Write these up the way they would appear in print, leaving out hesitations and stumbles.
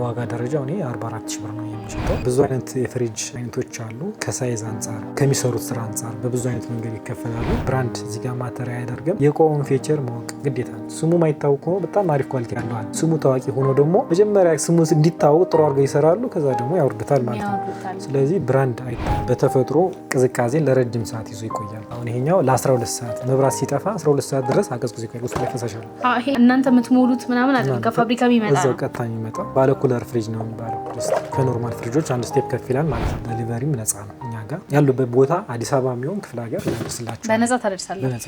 በዋጋ ደረጃው እኔ 44000 ብር ነው የሚሸጠው። ብዙ አይነት የፍሪጅ አይነቶች አሉ። ከሳይዝ አንፃር ከሚሰሩት ስራ አንፃር በብዙ አይነት መንገድ ይከፈላሉ። ብራንድ እዚህ ጋር ማተር አያደርግም። የቆውን ፊቸር ማወቅ ግዴታ ነው። ስሙ ማይታወቅ ሆኖ በጣም አሪፍ ኳሊቲ ያለዋል። ስሙ ታዋቂ ሆኖ ደግሞ መጀመሪያ ስሙ እንዲታወቅ ጥሩ አድርገው ይሰራሉ። ከዛ ደግሞ ያወርዱታል ማለት ነው። ስለዚህ ብራንድ አይታወቅም። በተፈጥሮ ቅዝቃዜን ለረጅም ሰዓት ይዞ ይቆያል። አሁን ይሄኛው ለ12 ሰዓት መብራት ሲጠፋ 12 ሰዓት ድረስ አቀዝቅዞ ይቆያል። ውስጥ ላይ ፈሳሽ አለ። ይሄ እናንተ የምትሞሉት ምናምን አይደለም፣ ከፋብሪካ የሚመጣ እዛው ቀጥታ የሚመጣ ባለ ኩለር ፍሪጅ ነው የሚባለው። ከኖርማል ፍሪጆች አንድ ስቴፕ ከፍ ይላል ማለት ነው። ዴሊቨሪም ነፃ ነው። እኛ ጋር ያሉበት ቦታ አዲስ አበባ የሚሆን ክፍለ ሀገር ያደርስላችሁ በነፃ ታደርሳለህ። በነፃ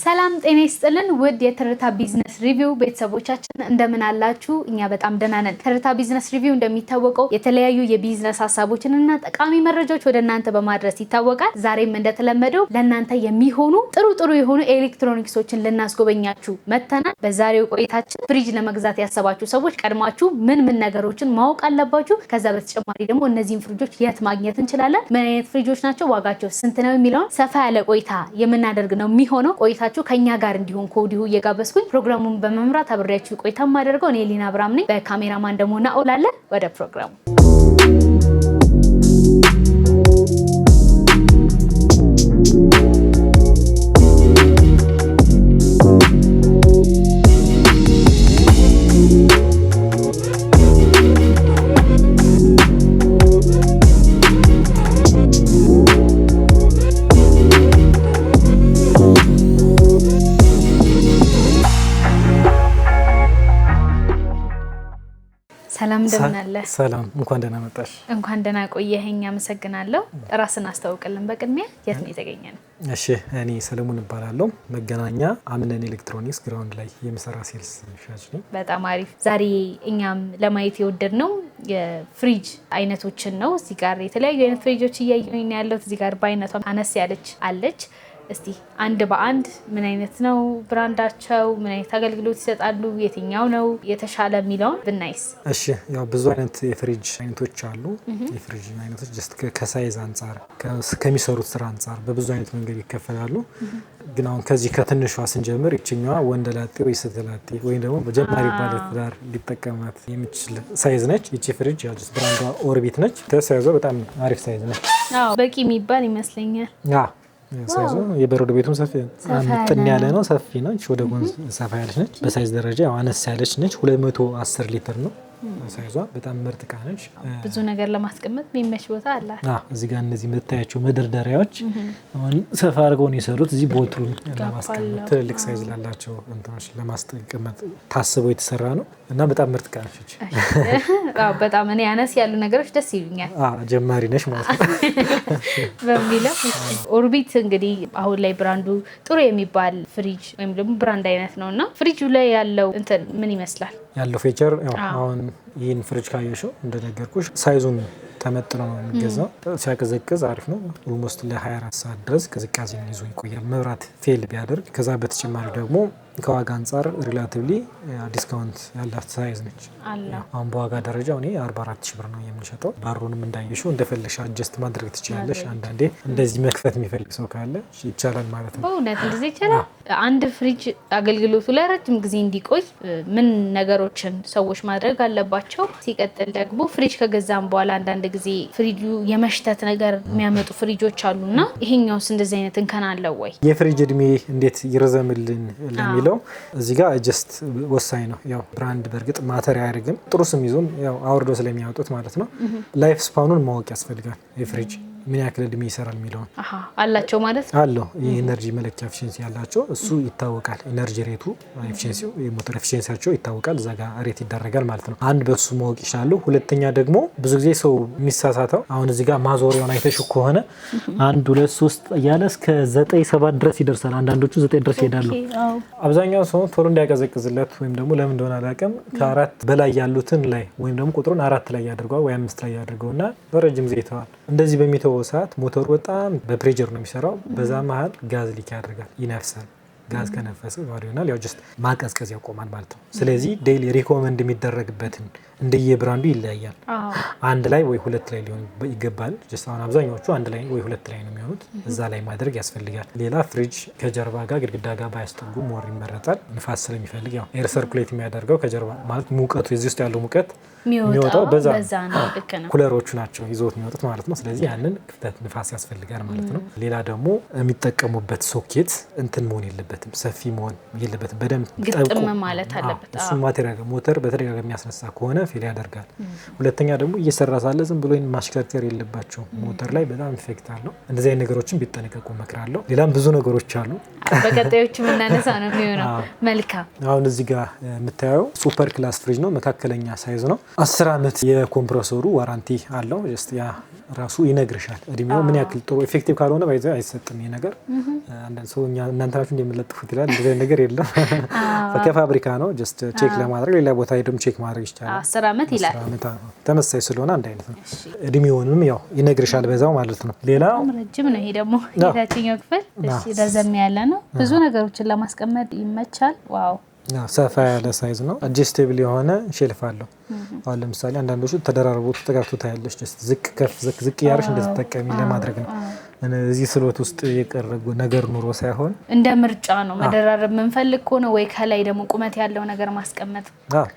ሰላም ጤና ይስጥልን ውድ የትርታ ቢዝነስ ሪቪው ቤተሰቦቻችን እንደምን አላችሁ? እኛ በጣም ደህና ነን። ትርታ ቢዝነስ ሪቪው እንደሚታወቀው የተለያዩ የቢዝነስ ሀሳቦችንና ጠቃሚ መረጃዎች ወደ እናንተ በማድረስ ይታወቃል። ዛሬም እንደተለመደው ለእናንተ የሚሆኑ ጥሩ የሆኑ ኤሌክትሮኒክሶችን ልናስጎበኛችሁ መተናል። በዛሬው ቆይታችን ፍሪጅ ለመግዛት ያሰባችሁ ሰዎች ቀድማችሁ ምን ነገሮችን ማወቅ አለባችሁ፣ ከዛ በተጨማሪ ደግሞ እነዚህን ፍሪጆች የት ማግኘት እንችላለን፣ ምን አይነት ፍሪጆች ናቸው፣ ዋጋቸው ስንት ነው የሚለውን ሰፋ ያለ ቆይታ የምናደርግ ነው የሚሆነው። ቆይታችሁ ከኛ ጋር እንዲሆን ከወዲሁ እየጋበዝኩኝ ፕሮግራሙን በመምራት አብሬያችሁ ቆይታ ማደርገው እኔ ሊና አብራም ነኝ። በካሜራማን ደግሞ ናኦል አለ። ወደ ፕሮግራሙ ሰላም እንደምን አለ? ሰላም፣ እንኳን ደህና መጣሽ። እንኳን ደህና ቆየኸኝ። አመሰግናለሁ። ራስን አስተዋውቅልን በቅድሚያ። የት ነው የተገኘ ነው? እሺ፣ እኔ ሰለሞን እባላለሁ። መገናኛ አምነን ኤሌክትሮኒክስ ግራውንድ ላይ የምሰራ ሴልስ ሻጭ ነኝ። በጣም አሪፍ። ዛሬ እኛም ለማየት የወደድነው የፍሪጅ አይነቶችን ነው። እዚህ ጋር የተለያዩ አይነት ፍሪጆች እያየሁኝ ነው ያለሁት። እዚህ ጋር በአይነቷ አነስ ያለች አለች። እስቲ አንድ በአንድ ምን አይነት ነው ብራንዳቸው፣ ምን አይነት አገልግሎት ይሰጣሉ፣ የትኛው ነው የተሻለ የሚለውን ብናይስ? እሺ፣ ያው ብዙ አይነት የፍሪጅ አይነቶች አሉ። የፍሪጅ አይነቶች ጀስት ከሳይዝ አንፃር ከሚሰሩት ስራ አንፃር በብዙ አይነት መንገድ ይከፈላሉ። ግን አሁን ከዚህ ከትንሿ ስንጀምር ይችኛዋ ወንደላጤ ወይ ስትላጤ ወይም ደግሞ ጀማሪ ባለትዳር ሊጠቀማት የሚችል ሳይዝ ነች። ይቺ ፍሪጅ ያው ጀስት ብራንዷ ኦርቢት ነች። ሳይዟ በጣም አሪፍ ሳይዝ ነች። በቂ የሚባል ይመስለኛል። ሳይዙ የበረዶ ቤቱም ሰፊ ምጥን ያለ ነው። ሰፊ ነች። ወደ ጎን ሰፋ ያለች ነች። በሳይዝ ደረጃ አነስ ያለች ነች። 210 ሊትር ነው ሳይዟ። በጣም ምርጥ እቃ ነች። ብዙ ነገር ለማስቀመጥ የሚመች ቦታ አላት። እዚህ ጋር እነዚህ የምታያቸው መደርደሪያዎች አሁን ሰፋ አድርገው ነው የሰሩት። እዚህ ቦትሉን ለማስቀመጥ ትልልቅ ሳይዝ ላላቸው እንትኖች ለማስቀመጥ ታስበው የተሰራ ነው እና በጣም ምርጥ እቃ ነች። በጣም እኔ አነስ ያሉ ነገሮች ደስ ይሉኛል። ጀማሪ ነች ማለት ነው በሚለው ኦርቢት እንግዲህ አሁን ላይ ብራንዱ ጥሩ የሚባል ፍሪጅ ወይም ደግሞ ብራንድ አይነት ነው እና ፍሪጁ ላይ ያለው እንትን ምን ይመስላል? ያለው ፊቸር አሁን ይህን ፍሪጅ ካየሽው እንደነገርኩሽ ሳይዙን ተመጥኖ ነው የሚገዛው። ሲያቀዘቅዝ አሪፍ ነው። ኦልሞስት ለ24 ሰዓት ድረስ ቅዝቃዜን ይዞ ይቆያል መብራት ፌል ቢያደርግ። ከዛ በተጨማሪ ደግሞ ከዋጋ አንጻር ሪላቲቭሊ ዲስካውንት ያላት ሳይዝ ነች። አሁን በዋጋ ደረጃ እኔ 44000 ብር ነው የምንሸጠው። ባሩንም እንዳየሽው እንደፈለግሽ አጀስት ማድረግ ትችላለሽ። አንዳንዴ እንደዚህ መክፈት የሚፈልግ ሰው ካለ ይቻላል ማለት ነው። በእውነት እንደዚህ ይቻላል። አንድ ፍሪጅ አገልግሎቱ ለረጅም ጊዜ እንዲቆይ ምን ነገሮችን ሰዎች ማድረግ አለባቸው? ሲቀጥል ደግሞ ፍሪጅ ከገዛም በኋላ አንዳንድ ጊዜ ፍሪጁ የመሽተት ነገር የሚያመጡ ፍሪጆች አሉና ይሄኛውስ እንደዚህ አይነት እንከን አለው ወይ? የፍሪጅ እድሜ እንዴት ይረዘምልን ለሚለው እዚህ ጋር ጀስት ወሳኝ ነው። ያው ብራንድ በእርግጥ ማተር አያደርግም። ጥሩ ስም ይዞም ያው አውርዶ ስለሚያወጡት ማለት ነው። ላይፍ ስፓኑን ማወቅ ያስፈልጋል። የፍሪጅ ምን ያክል እድሜ ይሰራል የሚለውን አላቸው ማለት አለው። የኢነርጂ መለኪያ ኤፊሽንሲ ያላቸው እሱ ይታወቃል። ኢነርጂ ሬቱ ኤፊሽንሲው የሞተር ኤፊሽንሲያቸው ይታወቃል። እዛ ጋር ሬት ይደረጋል ማለት ነው። አንድ በሱ ማወቅ ይችላሉ። ሁለተኛ ደግሞ ብዙ ጊዜ ሰው የሚሳሳተው አሁን እዚህ ጋር ማዞሪያውን አይተሽው ከሆነ 1 2 3 እያለ እስከ 9 7 ድረስ ይደርሳል። አንዳንዶቹ 9 ድረስ ይሄዳሉ። አብዛኛው ሰው ቶሎ እንዲያቀዘቅዝለት ወይም ደግሞ ለምን እንደሆነ አላውቅም ከ4 በላይ ያሉትን ላይ ወይም ደግሞ ቁጥሩን 4 ላይ ያደርገዋል ወይ 5 ላይ ያደርገውና በረጅም ጊዜ ይተዋል። እንደዚህ በሚተው ሰዓት ሞተሩ በጣም በፕሬጀር ነው የሚሰራው። በዛ መሀል ጋዝ ሊክ ያደርጋል፣ ይነፍሳል። ጋዝ ከነፈሰ ባዶ ይሆናል። ያው ጀስት ማቀዝቀዝ ያቆማል ማለት ነው። ስለዚህ ዴይሊ ሪኮመንድ የሚደረግበትን እንደየብራንዱ ይለያያል። አንድ ላይ ወይ ሁለት ላይ ሊሆን ይገባል። ጀስት አሁን አብዛኛዎቹ አንድ ላይ ወይ ሁለት ላይ ነው የሚሆኑት። እዛ ላይ ማድረግ ያስፈልጋል። ሌላ ፍሪጅ ከጀርባ ጋር ግድግዳ ጋር ባያስጠጉ ሞር ይመረጣል። ንፋስ ስለሚፈልግ ያው ኤር ሰርኩሌት የሚያደርገው ከጀርባ ማለት ሙቀቱ የዚህ ውስጥ ያለው ሙቀት የሚወጣው በዛ ነው። ኩለሮቹ ናቸው ይዘውት የሚወጡት ማለት ነው። ስለዚህ ያንን ክፍተት ንፋስ ያስፈልጋል ማለት ነው። ሌላ ደግሞ የሚጠቀሙበት ሶኬት እንትን መሆን የለበትም፣ ሰፊ መሆን የለበትም። በደንብ ግጥም ማለት አለበት። እሱ ማቴሪያል ሞተር በተደጋጋሚ የሚያስነሳ ከሆነ ፌል ያደርጋል። ሁለተኛ ደግሞ እየሰራ ሳለ ዝም ብሎ ማሽከርከር የለባቸው። ሞተር ላይ በጣም ኢፌክት አለው። እንደዚህ አይነት ነገሮችን ቢጠነቀቁ እመክራለሁ። ሌላም ብዙ ነገሮች አሉ። በቀጣዮቹ የምናነሳ ነው የሚሆነው። መልካም። አሁን እዚህ ጋር የምታየው ሱፐር ክላስ ፍሪጅ ነው። መካከለኛ ሳይዝ ነው። 10 ዓመት የኮምፕረሰሩ ዋራንቲ አለው። ያ ራሱ ይነግርሻል እድሜው ምን ያክል ጥሩ ኤፌክቲቭ ካልሆነ ባይዘ አይሰጥም። ይሄ ነገር አንዳንድ ሰው እናንተ ናችሁ እንደምትለጥፉት ይላል። እንደዚህ ነገር የለም። ከፋብሪካ ነው። ጀስት ቼክ ለማድረግ ሌላ ቦታ ሄደም ቼክ ማድረግ ይቻላል። 10 ዓመት ይላል። ተመሳሳይ ስለሆነ አንድ አይነት ነው። እድሜውንም ያው ይነግርሻል በዛው ማለት ነው። ሌላው ረጅም ነው። ይሄ ደግሞ የታችኛው ክፍል ረዘም ያለ ነው። ብዙ ነገሮችን ለማስቀመጥ ይመቻል። ዋው ሰፋ ያለ ሳይዝ ነው። አጀስቴብል የሆነ ሼልፍ አለው። አሁን ለምሳሌ አንዳንዶቹ ተደራርቦ ተጋፍቶ ታያለሽ። ዝቅ ከፍ ዝቅ ያርሽ እንደተጠቀሚ ለማድረግ ነው። እዚህ ስሎት ውስጥ የቀረጉ ነገር ኑሮ ሳይሆን እንደ ምርጫ ነው። መደራረብ የምንፈልግ ከሆነ ወይ ከላይ ደግሞ ቁመት ያለው ነገር ማስቀመጥ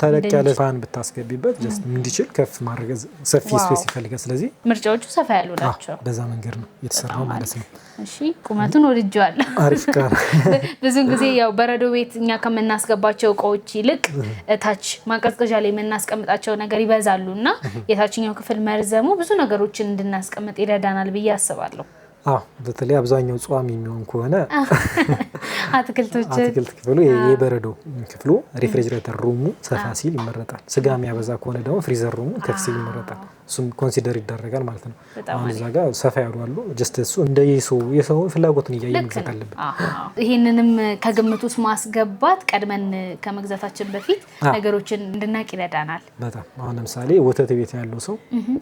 ተለቅ ያለ ፋን ብታስገቢበት ጀስት እንዲችል ከፍ ማድረግ ሰፊ ስፔስ ይፈልጋል። ስለዚህ ምርጫዎቹ ሰፋ ያሉ ናቸው። በዛ መንገድ ነው የተሰራው ማለት ነው። እሺ ቁመቱን ወድጄዋለሁ። አሪፍ ጋር ብዙ ጊዜ ያው በረዶ ቤት እኛ ከምናስገባቸው እቃዎች ይልቅ ታች ማቀዝቀዣ ላይ የምናስቀምጣቸው ነገር ይበዛሉና የታችኛው ክፍል መርዘሙ ብዙ ነገሮችን እንድናስቀምጥ ይረዳናል ብዬ አስባለሁ። በተለይ አብዛኛው ጿሚ የሚሆን ከሆነ አትክልት ክፍሉ የበረዶ ክፍሉ ሪፍሪጅሬተር ሩሙ ሰፋ ሲል ይመረጣል። ስጋ የሚያበዛ ከሆነ ደግሞ ፍሪዘር ሩሙ ከፍ ሲል ይመረጣል። እሱም ኮንሲደር ይደረጋል ማለት ነው። አሁን እዛ ጋር ሰፋ ያሉ አሉ። ጀስት እሱ እንደ የሰው ፍላጎትን እያየ መግዛት አለብን። ይህንንም ከግምት ውስጥ ማስገባት ቀድመን ከመግዛታችን በፊት ነገሮችን እንድናቅ ይረዳናል በጣም። አሁን ለምሳሌ ወተት ቤት ያለው ሰው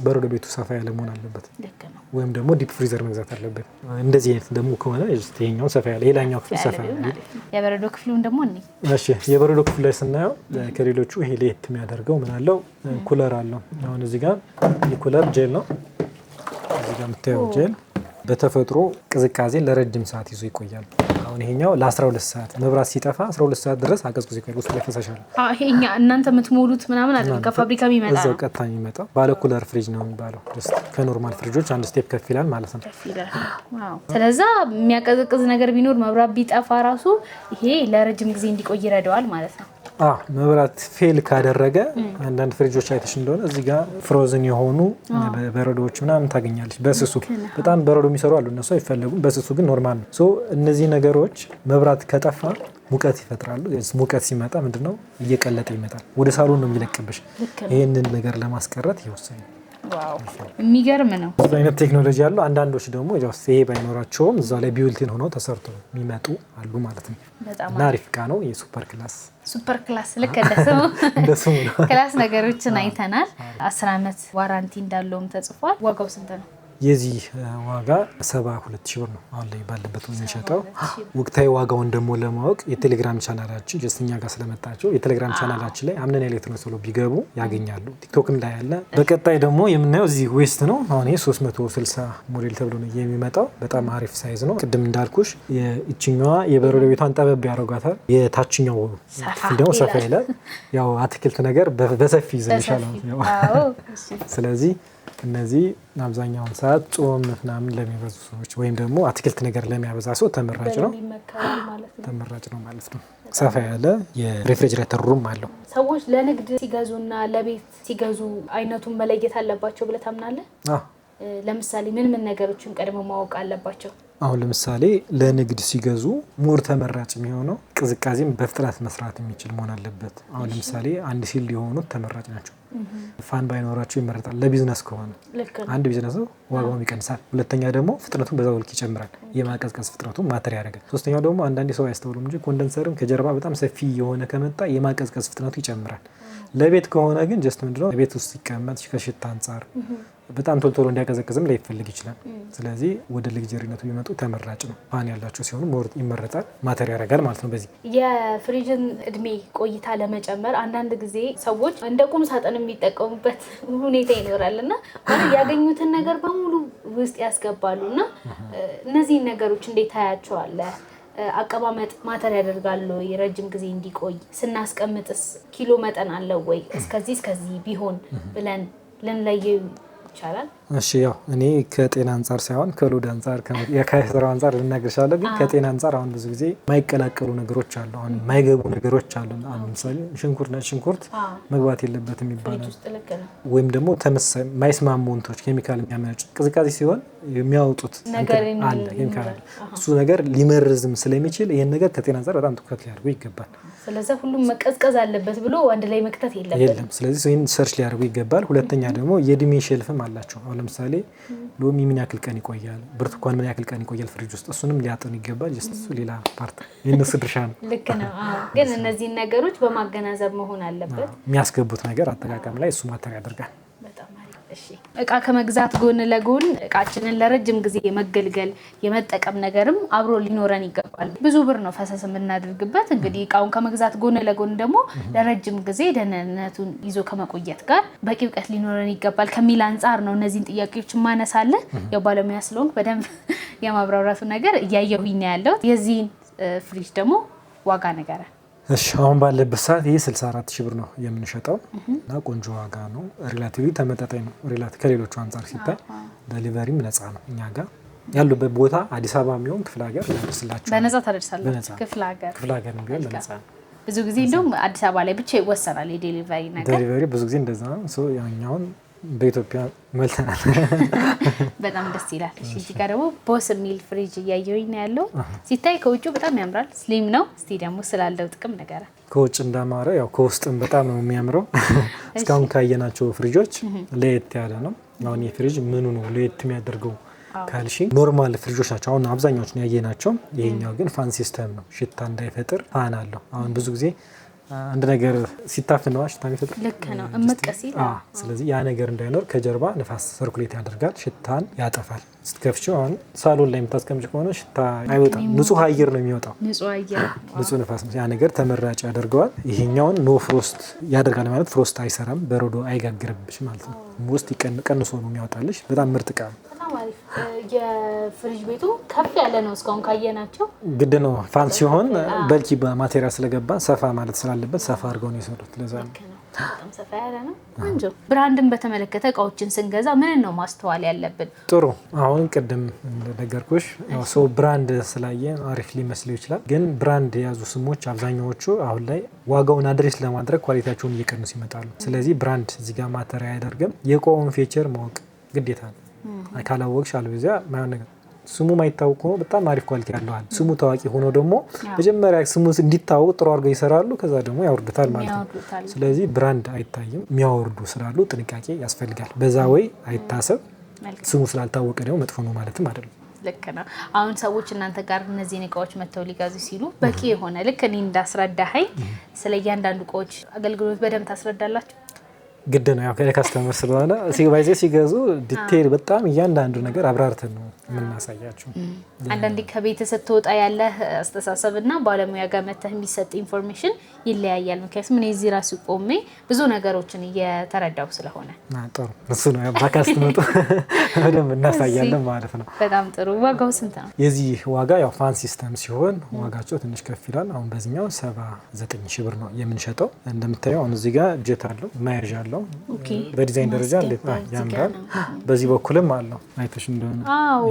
በረዶ ቤቱ ሰፋ ያለ መሆን አለበት፣ ወይም ደግሞ ዲፕ ፍሪዘር መግዛት አለበት። እንደዚህ አይነት ደግሞ ከሆነ ይሄኛው ሰፋ ያለ ሌላኛው ክፍል ሰፋ ያለ የበረዶ ክፍሉን ደግሞ እሺ የበረዶ ክፍል ላይ ስናየው ከሌሎቹ ይሄ ለየት የሚያደርገው ምን አለው? ኩለር አለው። አሁን እዚህ ጋር የኩለር ጄል ነው። እዚህ ጋር የምታየው ጄል በተፈጥሮ ቅዝቃዜ ለረጅም ሰዓት ይዞ ይቆያል። አሁን ይሄኛው ለ12 ሰዓት መብራት ሲጠፋ 12 ሰዓት ድረስ አቀዝቅዞ ይቆያል። ውስጥ ላይ ፈሳሽ አለ። ይሄኛ እናንተ የምትሞሉት ምናምን አይደል? ከፋብሪካ የሚመጣ እዛው ቀጥታ የሚመጣው ባለ ኩለር ፍሪጅ ነው የሚባለው። ከኖርማል ፍሪጆች አንድ ስቴፕ ከፍ ይላል ማለት ነው። ስለዚህ የሚያቀዘቅዝ ነገር ቢኖር መብራት ቢጠፋ ራሱ ይሄ ለረጅም ጊዜ እንዲቆይ ይረዳዋል ማለት ነው። መብራት ፌል ካደረገ አንዳንድ ፍሪጆች አይተሽ እንደሆነ እዚህ ጋር ፍሮዝን የሆኑ በረዶዎች ምናምን ታገኛለች። በስሱ በጣም በረዶ የሚሰሩ አሉ፣ እነሱ አይፈለጉም። በስሱ ግን ኖርማል ነው። እነዚህ ነገሮች መብራት ከጠፋ ሙቀት ይፈጥራሉ። ሙቀት ሲመጣ ምንድነው እየቀለጠ ይመጣል፣ ወደ ሳሎን ነው የሚለቅብሽ። ይህንን ነገር ለማስቀረት ይወሰኝ። የሚገርም ነው። ብዙ አይነት ቴክኖሎጂ ያለው። አንዳንዶች ደግሞ ይሄ ባይኖራቸውም እዛው ላይ ቢውልቲን ሆኖ ተሰርቶ የሚመጡ አሉ ማለት ነው። እና አሪፍ እቃ ነው። የሱፐር ክላስ ልክ እንደስሙ ነው። ክላስ ነገሮችን አይተናል። 10 ዓመት ዋራንቲ እንዳለውም ተጽፏል። ዋጋው ስንት ነው? የዚህ ዋጋ 72,000 ብር ነው አሁን ላይ ባለበት የሚሸጠው። ወቅታዊ ዋጋውን ደግሞ ለማወቅ የቴሌግራም ቻናላችን ጀስተኛ ጋር ስለመጣቸው የቴሌግራም ቻናላችን ላይ አምነን ኤሌክትሮኒክስ ብሎ ቢገቡ ያገኛሉ። ቲክቶክም ላይ ያለ። በቀጣይ ደግሞ የምናየው እዚህ ዌስት ነው። አሁን ይሄ 360 ሞዴል ተብሎ ነው የሚመጣው። በጣም አሪፍ ሳይዝ ነው። ቅድም እንዳልኩሽ የእችኛዋ የበረዶ ቤቷን ጠበብ ያደርጓታል። የታችኛው ክፍል ደግሞ ሰፋ ይላል። ያው አትክልት ነገር በሰፊ ይዘልሻል። ስለዚህ እነዚህ አብዛኛውን ሰዓት ጾም ምናምን ለሚበዙ ሰዎች ወይም ደግሞ አትክልት ነገር ለሚያበዛ ሰው ተመራጭ ነው ማለት ነው። ሰፋ ያለ የሬፍሪጅሬተር ሩም አለው። ሰዎች ለንግድ ሲገዙና ለቤት ሲገዙ አይነቱን መለየት አለባቸው ብለህ ታምናለህ? ለምሳሌ ምን ነገሮችን ቀድመው ማወቅ አለባቸው? አሁን ለምሳሌ ለንግድ ሲገዙ ሞር ተመራጭ የሚሆነው ቅዝቃዜም በፍጥነት መስራት የሚችል መሆን አለበት። አሁን ለምሳሌ አንድ ሲል የሆኑት ተመራጭ ናቸው። ፋን ባይኖራቸው ይመረጣል ለቢዝነስ ከሆነ። አንድ ቢዝነስ ነው ዋጋውም ይቀንሳል። ሁለተኛ ደግሞ ፍጥነቱን በዛው ልክ ይጨምራል። የማቀዝቀዝ ፍጥነቱን ማተር ያደርጋል። ሶስተኛው ደግሞ አንዳንዴ ሰው አያስተውሉም እንጂ ኮንደንሰርም ከጀርባ በጣም ሰፊ የሆነ ከመጣ የማቀዝቀዝ ፍጥነቱ ይጨምራል። ለቤት ከሆነ ግን ጀስት ምንድነው ቤት ውስጥ ሲቀመጥ ከሽታ አንጻር በጣም ቶሎ እንዲያቀዘቅዝም ላይፈልግ ይችላል። ስለዚህ ወደ ልግጀሪነቱ ቢመጡ ተመራጭ ነው። ፋን ያላቸው ሲሆኑ ሞር ይመረጣል፣ ማተር ያደርጋል ማለት ነው። በዚህ የፍሪጅን እድሜ ቆይታ ለመጨመር አንዳንድ ጊዜ ሰዎች እንደ ቁም ሳጥን የሚጠቀሙበት ሁኔታ ይኖራል እና ያገኙትን ነገር በሙሉ ውስጥ ያስገባሉ እና እነዚህን ነገሮች እንዴት ታያቸዋለህ? አቀማመጥ ማተር ያደርጋሉ? የረጅም ጊዜ እንዲቆይ ስናስቀምጥስ ኪሎ መጠን አለው ወይ? እስከዚህ ቢሆን ብለን ልንለየው ይቻላል? እሺ ያው እኔ ከጤና አንጻር ሳይሆን ከሎድ አንጻር ከስራው አንጻር ልናገርሻለሁ። ግን ከጤና አንጻር አሁን ብዙ ጊዜ የማይቀላቀሉ ነገሮች አሉ፣ አሁን የማይገቡ ነገሮች አሉ። አሁን ለምሳሌ ሽንኩርት መግባት የለበትም ይባላል። ወይም ደግሞ ተመሳሳይ የማይስማሙ እንትኖች ኬሚካል የሚያመነጩ ቅዝቃዜ ሲሆን የሚያወጡት ነገር አለ ኬሚካል አለ። እሱ ነገር ሊመርዝም ስለሚችል ይሄን ነገር ከጤና አንጻር በጣም ትኩረት ሊያደርጉ ይገባል። ስለዚህ ሁሉም መቀዝቀዝ አለበት ብሎ አንድ ላይ መክተት የለም። ስለዚህ ይሄን ሰርች ሊያደርጉ ይገባል። ሁለተኛ ደግሞ የእድሜ ሼልፍም አላቸው። አሁን ለምሳሌ ሎሚ ምን ያክል ቀን ይቆያል፣ ብርቱካን ምን ያክል ቀን ይቆያል ፍሪጅ ውስጥ፣ እሱንም ሊያጠኑ ይገባል። እሱ ሌላ ፓርት የነሱ ድርሻ ነው። ልክ ነው። ግን እነዚህን ነገሮች በማገናዘብ መሆን አለበት። የሚያስገቡት ነገር አጠቃቀም ላይ እሱ ማተር ያደርጋል። እቃ ከመግዛት ጎን ለጎን እቃችንን ለረጅም ጊዜ የመገልገል የመጠቀም ነገርም አብሮ ሊኖረን ይገባል። ብዙ ብር ነው ፈሰስ የምናደርግበት። እንግዲህ እቃውን ከመግዛት ጎን ለጎን ደግሞ ለረጅም ጊዜ ደህንነቱን ይዞ ከመቆየት ጋር በቂ እውቀት ሊኖረን ይገባል ከሚል አንጻር ነው እነዚህን ጥያቄዎች ማነሳለን። ያው ባለሙያ ስለሆንኩ በደንብ የማብራራቱ ነገር እያየሁኝ ነው ያለው። የዚህን ፍሪጅ ደግሞ ዋጋ ነገር እሺ አሁን ባለበት ሰዓት ይሄ 64000 ብር ነው የምንሸጠው እና ቆንጆ ዋጋ ነው። ሪላቲቭሊ ተመጣጣኝ ነው። ከሌሎቹ አንጻር ሲታይ ዴሊቨሪም ነፃ ነው። እኛ ጋር ያሉበት ቦታ አዲስ አበባ የሚሆን ክፍለ ሀገር ያደርስላችሁ በነፃ ታደርሳላችሁ። ክፍለ ሀገር ነው ቢሆን በነፃ ነው። ብዙ ጊዜ እንደውም አዲስ አበባ ላይ ብቻ ይወሰናል የዴሊቨሪ ነገር። ዴሊቨሪ ብዙ ጊዜ እንደዛ ነው። ሶ ያኛውን በኢትዮጵያ መልተናል። በጣም ደስ ይላል። እዚህ ጋር ደግሞ ቦስ የሚል ፍሪጅ እያየሁኝ ነው ያለው። ሲታይ ከውጭ በጣም ያምራል፣ ስሊም ነው። እስቲ ደግሞ ስላለው ጥቅም ነገር ከውጭ እንዳማረ ያው ከውስጥም በጣም ነው የሚያምረው። እስካሁን ካየናቸው ፍሪጆች ለየት ያለ ነው። አሁን የፍሪጅ ምኑ ነው ለየት የሚያደርገው ካልሽ ኖርማል ፍሪጆች ናቸው አሁን አብዛኛዎቹ ያየናቸው። ይሄኛው ግን ፋን ሲስተም ነው። ሽታ እንዳይፈጥር ፋን አለው። አሁን ብዙ ጊዜ አንድ ነገር ሲታፈን ነው ሽታ የሚፈጥር። ልክ ነው እምቀሲ። ስለዚህ ያ ነገር እንዳይኖር ከጀርባ ንፋስ ሰርኩሌት ያደርጋል፣ ሽታን ያጠፋል። ስትከፍቺው አሁን ሳሎን ላይ የምታስቀምጪ ከሆነ ሽታ አይወጣም፣ ንጹህ አየር ነው የሚወጣው። ንጹህ ንፋስ ነው። ያ ነገር ተመራጭ ያደርገዋል። ይሄኛውን ኖ ፍሮስት ያደርጋል ማለት ፍሮስት አይሰራም፣ በረዶ አይጋግርብሽ ማለት ነው። ውስጥ ቀንሶ ነው የሚያወጣልሽ። በጣም ምርጥ ዕቃ ነው። የፍሪጅ ቤቱ ከፍ ያለ ነው። እስካሁን ካየናቸው ግድ ነው ፋን ሲሆን በልኪ በማቴሪያል ስለገባ ሰፋ ማለት ስላለበት ሰፋ አድርገው ነው የሰሩት። ለዛ ነው በጣም ሰፋ ያለ ነው። ቆንጆ። ብራንድን በተመለከተ እቃዎችን ስንገዛ ምን ነው ማስተዋል ያለብን? ጥሩ። አሁን ቅድም እንደነገርኩሽ ያው ሰው ብራንድ ስላየ አሪፍ ሊመስለው ይችላል። ግን ብራንድ የያዙ ስሞች አብዛኛዎቹ አሁን ላይ ዋጋውን አድሬስ ለማድረግ ኳሊቲያቸውን እየቀነሱ ይመጣሉ። ስለዚህ ብራንድ እዚህ ጋር ማተር አያደርግም። የቆውን ፊቸር ማወቅ ግዴታ ነው። ካላወቅሽ አልበዚያ ማይሆን ነገር ስሙ ማይታወቅ ሆኖ በጣም አሪፍ ኳሊቲ ያለዋል። ስሙ ታዋቂ ሆኖ ደግሞ መጀመሪያ ስሙ እንዲታወቅ ጥሩ አድርገው ይሰራሉ፣ ከዛ ደግሞ ያወርዱታል ማለት ነው። ስለዚህ ብራንድ አይታይም፣ የሚያወርዱ ስላሉ ጥንቃቄ ያስፈልጋል። በዛ ወይ አይታሰብ። ስሙ ስላልታወቀ ደግሞ መጥፎ ነው ማለትም አይደለም። ልክ ነው። አሁን ሰዎች እናንተ ጋር እነዚህን እቃዎች መተው ሊገዙ ሲሉ በቂ የሆነ ልክ እኔ እንዳስረዳኸኝ ስለ እያንዳንዱ እቃዎች አገልግሎት በደንብ ታስረዳላችሁ? ግድ ነው። ያው ከካስተመር ስለሆነ ሲገዙ ዲቴል በጣም እያንዳንዱ ነገር አብራርተን ነው የምናሳያቸው። አንዳንዴ ከቤት ስትወጣ ያለ አስተሳሰብና ባለሙያ ጋር መተህ የሚሰጥ ኢንፎርሜሽን ይለያያል። ምክንያቱም እኔ እዚህ ራሱ ቆሜ ብዙ ነገሮችን እየተረዳው ስለሆነ ጥሩ። እሱ ነው ያው ባካስተመጡ በደንብ እናሳያለን ማለት ነው። በጣም ጥሩ። ዋጋው ስንት ነው? የዚህ ዋጋ ያው ፋን ሲስተም ሲሆን ዋጋቸው ትንሽ ከፍ ይላል። አሁን በዚህኛው 79000 ብር ነው የምንሸጠው። እንደምታየው አሁን እዚህ ጋር እጀት አለው፣ ማያዣ አለው። በዲዛይን ደረጃ እንዴት ያምራል። በዚህ በኩልም አለው አይተሽ እንደሆነ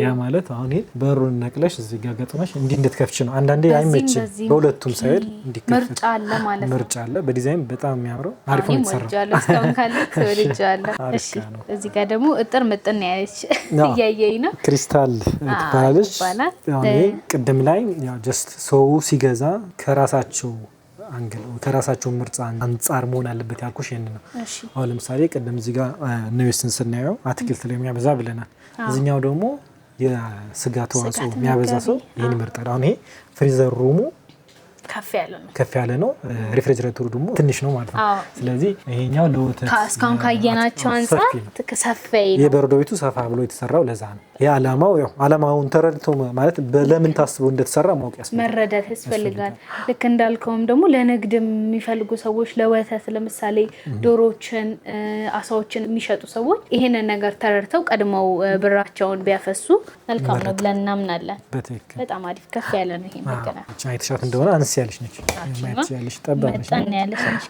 ያ ማለት አሁን ይሄ በሩን ነቅለሽ እዚህ ጋር ገጥመሽ እንዲህ እንድትከፍቺ ነው። አንዳንዴ አይመችም፣ በሁለቱም ሳይድ እንዲከፍት ምርጫ አለ ማለት ነው። ምርጫ አለ። በዲዛይን በጣም የሚያምረው አሪፍ ነው የተሰራው። እስካሁን ካለ ተወድጃለሁ። እሺ እዚህ ጋር ደግሞ እጥር ምጥን ያለች እያየኝ ነው። ክሪስታል ትባላለች። አሁን ቅድም ላይ ያው ጀስት ሰው ሲገዛ ከራሳቸው አንግል ከራሳቸው ምርጫ አንጻር መሆን አለበት ያልኩሽ ይሄን ነው። አሁን ለምሳሌ ቀደም እዚህ ጋር ኒውስን ስናየው አትክልት ላይ የሚያበዛ ብለናል። እዚህኛው ደግሞ የስጋ ተዋጽኦ የሚያበዛ ሰው ይሄን ይመርጣል። አሁን ይሄ ፍሪዘር ሩሙ ከፍ ያለ ነው። ሪፍሪጅሬተሩ ደግሞ ትንሽ ነው ማለት ነው። ስለዚህ ይሄኛው ለወተት እስካሁን ካየናቸው አንፃር ሰፊ ነው። የበረዶ ቤቱ ሰፋ ብሎ የተሰራው ለዛ ነው። የዓላማው ዓላማውን ተረድቶ ማለት ለምን ታስቦ እንደተሰራ ማወቅ ያስፈልጋል፣ መረዳት ያስፈልጋል። ልክ እንዳልከውም ደግሞ ለንግድ የሚፈልጉ ሰዎች ለወተት ለምሳሌ ዶሮዎችን፣ አሳዎችን የሚሸጡ ሰዎች ይሄንን ነገር ተረድተው ቀድመው ብራቸውን ቢያፈሱ መልካም ነው ብለን እናምናለን። በጣም አሪፍ ከፍ ያለ ነው። ይሄ መገናኛ አይተሻት እንደሆነ አነስ ያለች ነች። ማየት ያለሽ ጠባብ ነች። መጠን ያለች ነች።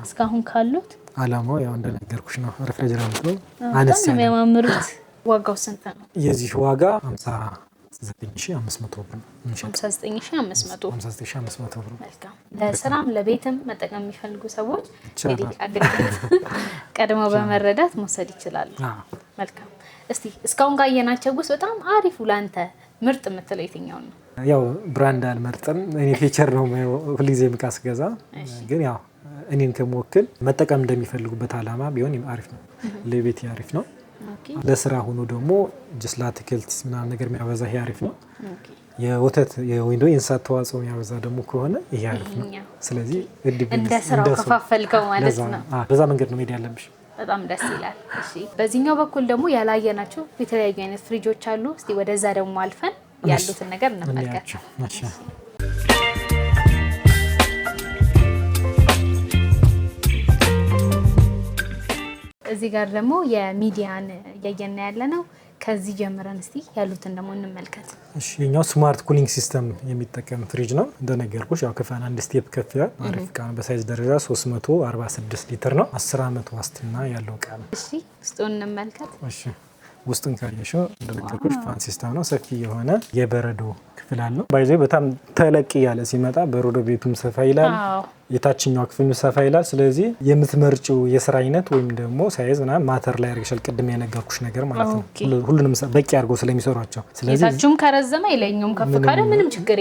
እስካሁን ካሉት ዓላማው እንደነገርኩሽ ነው። ሪፍሪጅራንት ነው። አነስ ያለ ነው የሚያማምሩት። ዋጋው ስንት ነው? የዚህ ዋጋ 59500 ብር ነው። 59500 ብር። መልካም። ለስራም ለቤትም መጠቀም የሚፈልጉ ሰዎች አገልግሎት ቀድመው በመረዳት መውሰድ ይችላሉ። መልካም። እስቲ እስካሁን ካየናቸው ውስጥ በጣም አሪፉ ላንተ ምርጥ የምትለው የትኛው ነው? ያው ብራንድ አልመርጥም። እኔ ፊቸር ነው ሁልጊዜ ምቃስ ገዛ። ግን ያው እኔን ከመወክል መጠቀም እንደሚፈልጉበት ዓላማ ቢሆን አሪፍ ነው። ለቤት አሪፍ ነው። ለስራ ሆኖ ደግሞ ጅስላ አትክልት ምናምን ነገር የሚያበዛ ይሄ አሪፍ ነው። የወተት የወይንዶ የእንስሳት ተዋጽኦ የሚያበዛ ደግሞ ከሆነ ይሄ አሪፍ ነው። ስለዚህ እንደ ስራው ከፋፈልከው ማለት ነው። በዛ መንገድ ነው መሄድ ያለብሽ። በጣም ደስ ይላል። እሺ፣ በዚህኛው በኩል ደግሞ ያላየናቸው የተለያዩ አይነት ፍሪጆች አሉ። እስቲ ወደዛ ደግሞ አልፈን ያሉትን ነገር እንመልከት። እዚህ ጋር ደግሞ የሚዲያን እያየን ያለ ነው። ከዚህ ጀምረን እስቲ ያሉትን ደግሞ እንመልከት። እሺ፣ የኛው ስማርት ኩሊንግ ሲስተም የሚጠቀም ፍሪጅ ነው። እንደነገርኩሽ ያው ከፋን አንድ ስቴፕ ከፍ ያለ አሪፍ እቃ ነው። በሳይዝ ደረጃ 346 ሊትር ነው። 10 ዓመት ዋስትና ያለው እቃ ነው። እሺ፣ ውስጡን እንመልከት። እሺ፣ ውስጡን ካየሽው እንደነገርኩሽ ፋን ሲስተም ነው። ሰፊ የሆነ የበረዶ ክፍል አለው። ባይዘይ በጣም ተለቅ ያለ ሲመጣ በረዶ ቤቱም ሰፋ ይላል። የታችኛው ክፍል ሰፋ ይላል። ስለዚህ የምትመርጪው የስራ አይነት ወይም ደግሞ ሳይዝ ምናምን ማተር ላይ ያርግሻል። ቅድም የነገርኩሽ ነገር ማለት ነው። ሁሉንም በቂ አድርገው ስለሚሰሯቸው። ስለዚህ የታችሁም ከረዘመ ይለኛውም ከፍ ካለ ምንም ችግር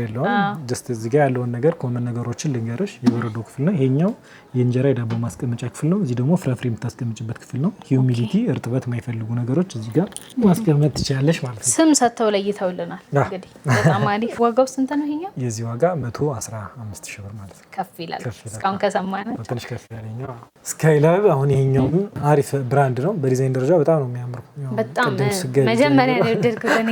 የለውም። ጀስት እዚህ ጋር ያለውን ነገር ኮመን ነገሮችን ልንገርሽ። የበረዶ ክፍል ነው ይሄኛው። የእንጀራ የዳቦ ማስቀመጫ ክፍል ነው። እዚህ ደግሞ ፍራፍሬ የምታስቀምጭበት ክፍል ነው። ሂዩሚዲቲ እርጥበት የማይፈልጉ ነገሮች እዚህ ጋር ማስቀመጥ ትችላለሽ ማለት ነው። ስም ሰጥተው ለይተውልናል። እንግዲህ በጣም አሪፍ። ዋጋው ስንት ነው ይሄኛው? የዚህ ዋጋ 115 ሺህ ብር ማለት ነው። ከፍ ይላል። እስካሁን ከሰማናቸው ትንሽ ከፍ ያለኛው ስካይላብ። አሁን ይሄኛው አሪፍ ብራንድ ነው። በዲዛይን ደረጃ በጣም ነው የሚያምረው። በጣም መጀመሪያ ነው የወደድኩት እኔ።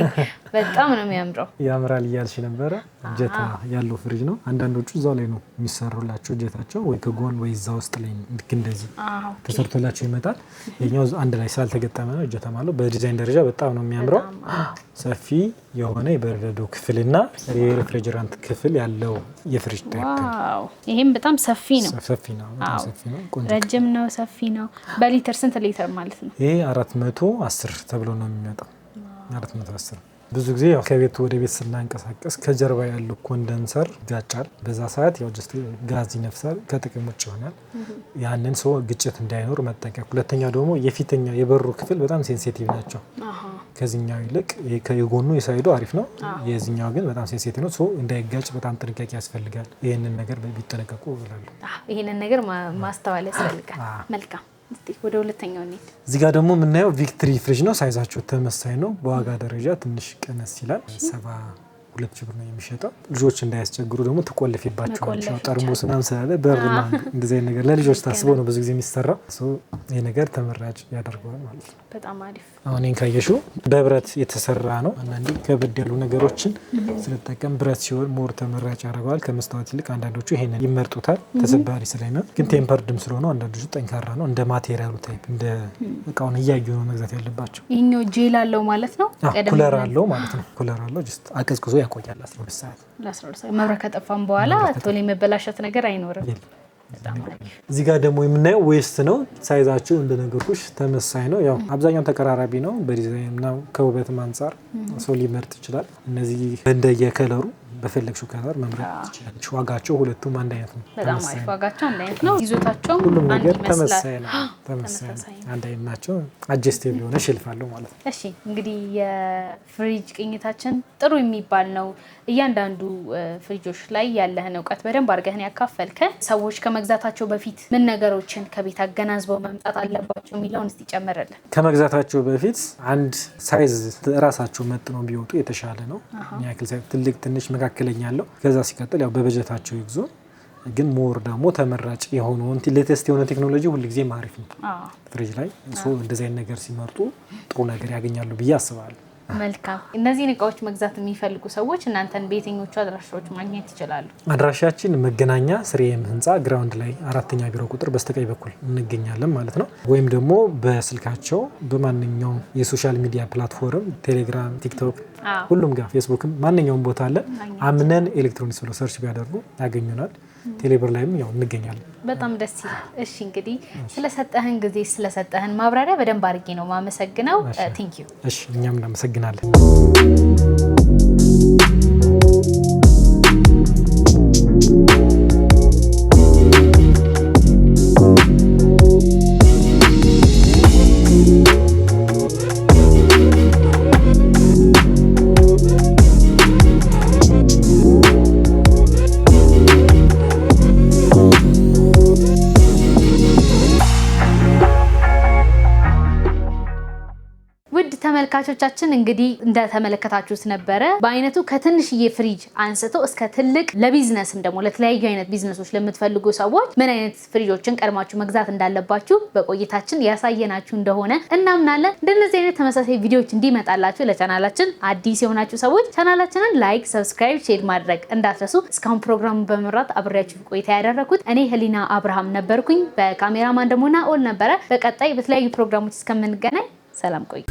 በጣም ነው የሚያምረው። ያምራል እያልሽ ነበረ። እጀታ ያለው ፍሪጅ ነው። አንዳንዶቹ እዛው ላይ ነው የሚሰሩላቸው እጀታቸው፣ ወይ ከጎን ወይ እዛ ውስጥ ላይ ልክ እንደዚህ ተሰርቶላቸው ይመጣል። ይሄኛው አንድ ላይ ስላልተገጠመ ነው እጀታ ማለት። በዲዛይን ደረጃ በጣም ነው የሚያምረው። ሰፊ የሆነ የበረዶ ክፍልና የሬፍሪጀራንት ክፍል ያለው የፍሪጅ ታይፕ ነው። ይሄም በጣም ሰፊ ነው። ሰፊ ነው። በጣም ሰፊ ነው። ረጅም ነው። ሰፊ ነው። በሊትር ስንት ሊትር ማለት ነው? ይሄ 410 ተብሎ ነው የሚመጣው። 410 ብዙ ጊዜ ያው ከቤት ወደ ቤት ስናንቀሳቀስ ከጀርባ ያለው ኮንደንሰር ይጋጫል። በዛ ሰዓት ያው ጀስት ጋዝ ይነፍሳል፣ ከጥቅም ውጭ ይሆናል። ያንን ሰው ግጭት እንዳይኖር መጠንቀቅ። ሁለተኛው ደግሞ የፊተኛው የበሩ ክፍል በጣም ሴንሲቲቭ ናቸው። ከዚህኛው ይልቅ የጎኑ የሳይዱ አሪፍ ነው። የዚህኛው ግን በጣም ሴንሲቲቭ ነው። ሰው እንዳይጋጭ በጣም ጥንቃቄ ያስፈልጋል። ይህንን ነገር ቢጠነቀቁ እላለሁ። ይህንን ነገር ማስተዋል ያስፈልጋል። መልካም። ወደ ሁለተኛው እንሂድ። እዚህ ጋር ደግሞ የምናየው ቪክትሪ ፍሪጅ ነው። ሳይዛቸው ተመሳሳይ ነው። በዋጋ ደረጃ ትንሽ ቀነስ ይላል። 72 ሺህ ብር ነው የሚሸጠው። ልጆች እንዳያስቸግሩ ደግሞ ትቆልፊባቸዋለሽ። ጠርሙስ ምናምን ስላለ በርና እንደዚህ ነገር ለልጆች ታስቦ ነው ብዙ ጊዜ የሚሰራው። ይህ ነገር ተመራጭ ያደርገዋል ማለት ነው። በጣም አሪፍ። አሁን ይህን ካየሽው በብረት የተሰራ ነው። አንዳንዴ ከበድ ያሉ ነገሮችን ስንጠቀም ብረት ሲሆን ሞር ተመራጭ ያደርገዋል ከመስታወት ይልቅ። አንዳንዶቹ ይሄንን ይመርጡታል ተሰባሪ ስለሚሆን፣ ግን ቴምፐርድም ስለሆነ አንዳንዶቹ ጠንካራ ነው። እንደ ማቴሪያሉ ታይፕ እንደ እቃውን እያዩ ነው መግዛት ያለባቸው። ይሄኛው ጄል አለው ማለት ነው። ኩለር አለው ማለት ነው። ኩለር አለው ጀስት አቀዝቅዞ ያቆያል 12 ሰዓት። መብራት ከጠፋም በኋላ ቶሎ የመበላሸት ነገር አይኖርም። እዚህ ጋር ደግሞ የምናየው ዌስት ነው። ሳይዛቸው እንደነገርኩሽ ተመሳሳይ ነው። ያው አብዛኛው ተቀራራቢ ነው። በዲዛይንና ከውበትም አንጻር ሰው ሊመርጥ ይችላል። እነዚህ እንደየከለሩ በፈለግሽው ከለር መምረጥ ትችላለሽ። ዋጋቸው ሁለቱም አንድ አይነት ነው። በጣም አሪፍ ዋጋቸው አንድ አይነት ነው። ይዞታቸውም ሁሉም አንድ ነገር ይመስላል። ተመሳሳይ አንድ አይነት ናቸው። አጀስቴብል የሆነ ሼልፍ አለው ማለት ነው። እሺ እንግዲህ የፍሪጅ ቅኝታችን ጥሩ የሚባል ነው። እያንዳንዱ ፍሪጆች ላይ ያለህን እውቀት በደንብ አድርገህን ያካፈልከን። ሰዎች ከመግዛታቸው በፊት ምን ነገሮችን ከቤት አገናዝበው መምጣት አለባቸው የሚለውን እስቲ ጨምረልን። ከመግዛታቸው በፊት አንድ ሳይዝ ራሳቸው መጥነው ቢወጡ የተሻለ ነው። ያክል ትልቅ ትንሽ መካከለኛ አለው። ከዛ ሲቀጥል ያው በበጀታቸው ይግዙ። ግን ሞር ደግሞ ተመራጭ የሆነውን ሌተስት የሆነ ቴክኖሎጂ ሁልጊዜ አሪፍ ነው ፍሪጅ ላይ። እንደዚህ አይነት ነገር ሲመርጡ ጥሩ ነገር ያገኛሉ ብዬ አስባለሁ። መልካም። እነዚህን እቃዎች መግዛት የሚፈልጉ ሰዎች እናንተን በየትኞቹ አድራሻዎች ማግኘት ይችላሉ? አድራሻችን መገናኛ ስሬም ህንፃ ግራውንድ ላይ 4ኛ ቢሮ ቁጥር በስተቀኝ በኩል እንገኛለን ማለት ነው። ወይም ደግሞ በስልካቸው በማንኛውም የሶሻል ሚዲያ ፕላትፎርም ቴሌግራም፣ ቲክቶክ ሁሉም ጋር ፌስቡክም ማንኛውም ቦታ አለ። አምነን ኤሌክትሮኒክስ ብለው ሰርች ቢያደርጉ ያገኙናል። ቴሌብር ላይም ያው እንገኛለን። በጣም ደስ ይላል። እሺ እንግዲህ ስለሰጠህን ጊዜ ስለሰጠህን ማብራሪያ በደንብ አድርጌ ነው ማመሰግነው። ቴንክ ዩ። እሺ እኛም እናመሰግናለን። ተመልካቾቻችን እንግዲህ እንደተመለከታችሁት ነበረ። በአይነቱ ከትንሽዬ ፍሪጅ አንስቶ እስከ ትልቅ ለቢዝነስም ደግሞ ለተለያዩ አይነት ቢዝነሶች ለምትፈልጉ ሰዎች ምን አይነት ፍሪጆችን ቀድማችሁ መግዛት እንዳለባችሁ በቆይታችን ያሳየናችሁ እንደሆነ እናምናለን። እንደነዚህ አይነት ተመሳሳይ ቪዲዮዎች እንዲመጣላችሁ ለቻናላችን አዲስ የሆናችሁ ሰዎች ቻናላችንን ላይክ፣ ሰብስክራይብ፣ ሼር ማድረግ እንዳትረሱ። እስካሁን ፕሮግራሙን በመምራት አብሬያችሁ ቆይታ ያደረኩት እኔ ህሊና አብርሃም ነበርኩኝ። በካሜራማን ደግሞ ናኦል ነበረ። በቀጣይ በተለያዩ ፕሮግራሞች እስከምንገናኝ ሰላም ቆዩ።